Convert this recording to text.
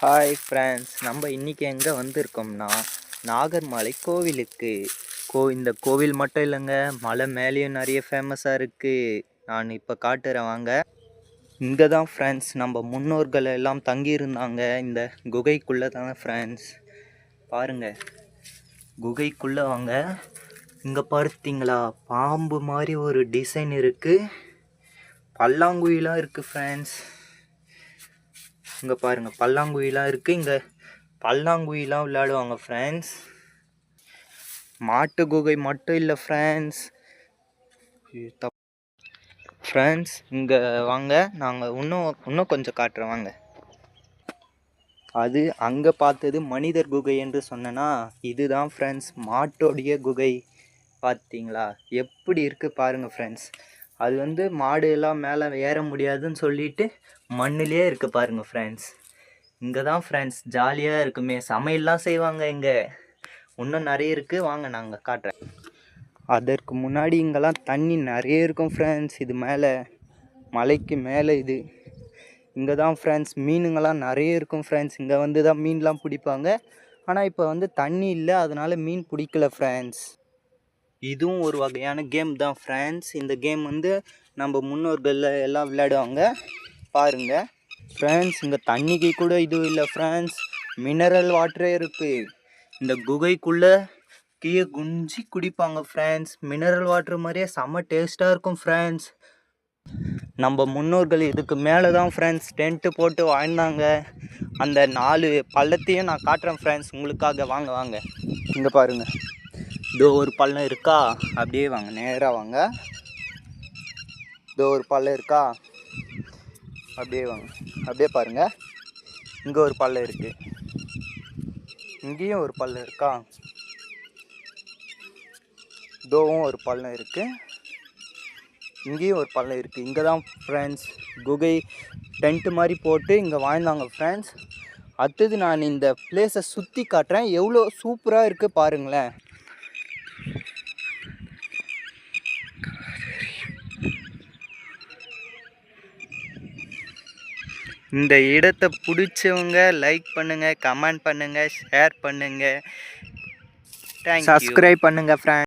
Hi friends, நம்ம இன்றைக்கி எங்கே வந்திருக்கோம்னா நாகர்மலை கோவிலுக்கு. இந்த கோவில் மட்டும் இல்லைங்க, மலை மேலேயும் நிறைய ஃபேமஸாக இருக்குது. நான் இப்போ காட்டுறேன் வாங்க. இங்கே தான் ஃப்ரெண்ட்ஸ் நம்ம முன்னோர்கள் எல்லாம் தங்கியிருந்தாங்க. இந்த குகைக்குள்ளே தானே ஃப்ரெண்ட்ஸ். பாருங்கள், குகைக்குள்ளே வாங்க. இங்கே பார்த்தீங்களா, பாம்பு மாதிரி ஒரு டிசைன் இருக்குது. பல்லாங்குழிலாம் இருக்குது ஃப்ரெண்ட்ஸ். இங்கே பாருங்கள், பல்லாங்குழிலாம் இருக்குது. இங்கே பல்லாங்குழிலாம் விளையாடுவாங்க ஃப்ரெண்ட்ஸ். மாட்டு குகை மட்டும் இல்லை ஃப்ரெண்ட்ஸ். ஃப்ரெண்ட்ஸ் இங்கே வாங்க, நாங்கள் இன்னும் கொஞ்சம் காட்டுறோம் வாங்க. அது அங்கே பார்த்தது மனிதர் குகை என்று சொன்னேன்னா, இதுதான் ஃப்ரெண்ட்ஸ் மாட்டோடைய குகை. பார்த்தீங்களா எப்படி இருக்குது பாருங்கள் ஃப்ரெண்ட்ஸ். அது மாடு எல்லாம் மேலே ஏற முடியாதுன்னு சொல்லிட்டு மண்ணிலே இருக்குது பாருங்கள் ஃப்ரெண்ட்ஸ். இங்கே தான் ஃப்ரெண்ட்ஸ் ஜாலியாக இருக்குமே, சமையல்லாம் செய்வாங்க. இங்கே இன்னும் நிறைய இருக்குது, வாங்க நாங்கள் காட்டுறேன். அதற்கு முன்னாடி இங்கெல்லாம் தண்ணி நிறைய இருக்கும் ஃப்ரெண்ட்ஸ். இது மேலே மலைக்கு மேலே இது. இங்கே தான் ஃப்ரெண்ட்ஸ் மீனுங்கள்லாம் நிறைய இருக்கும் ஃப்ரெண்ட்ஸ். இங்கே தான் மீன்லாம் பிடிப்பாங்க. ஆனால் இப்போ தண்ணி இல்லை, அதனால் மீன் பிடிக்கல ஃப்ரெண்ட்ஸ். இதுவும் ஒரு வகையான கேம் தான் ஃப்ரெண்ட்ஸ். இந்த கேம் நம்ம முன்னோர்கள் எல்லாம் விளையாடுவாங்க பாருங்கள் ஃப்ரெண்ட்ஸ். இங்கே தண்ணிக்கு கூட இதுவும் இல்லை ஃப்ரெண்ட்ஸ், மினரல் வாட்டரே இருக்குது. இந்த குகைக்குள்ளே கீழே குஞ்சி குடிப்பாங்க ஃப்ரெண்ட்ஸ். மினரல் வாட்டர் மாதிரியே செம்ம டேஸ்ட்டாக இருக்கும் ஃப்ரெண்ட்ஸ். நம்ம முன்னோர்கள் இதுக்கு மேலே தான் ஃப்ரெண்ட்ஸ் டென்ட்டு போட்டு வாழ்ந்தாங்க. அந்த 4 பள்ளத்தையும் நான் காட்டுறேன் ஃப்ரெண்ட்ஸ் உங்களுக்காக. வாங்க வாங்க, இங்கே பாருங்கள், இதோ ஒரு பள்ளம் இருக்கா, அப்படியே வாங்க, நேராக வாங்க. இதோ ஒரு பள்ளம் இருக்கா, அப்படியே வாங்க, அப்படியே பாருங்கள். இங்கே ஒரு பள்ளம் இருக்குது, இங்கேயும் ஒரு பள்ளம் இருக்கா, இதோவும் ஒரு பள்ளம் இருக்குது, இங்கேயும் ஒரு பள்ளம் இருக்குது. இங்கே தான் ஃப்ரெண்ட்ஸ் குகை டென்ட்டு மாதிரி போட்டு இங்கே வாழ்ந்தாங்க ஃப்ரெண்ட்ஸ். அடுத்தது நான் இந்த பிளேஸை சுற்றி காட்டுறேன், எவ்வளோ சூப்பராக இருக்குது பாருங்களேன். இந்த இடத்தை பிடிச்சவங்க லைக் பண்ணுங்கள், கமெண்ட் பண்ணுங்கள், ஷேர் பண்ணுங்கள், சப்ஸ்கிரைப் பண்ணுங்கள் ஃப்ரெண்ட்ஸ்.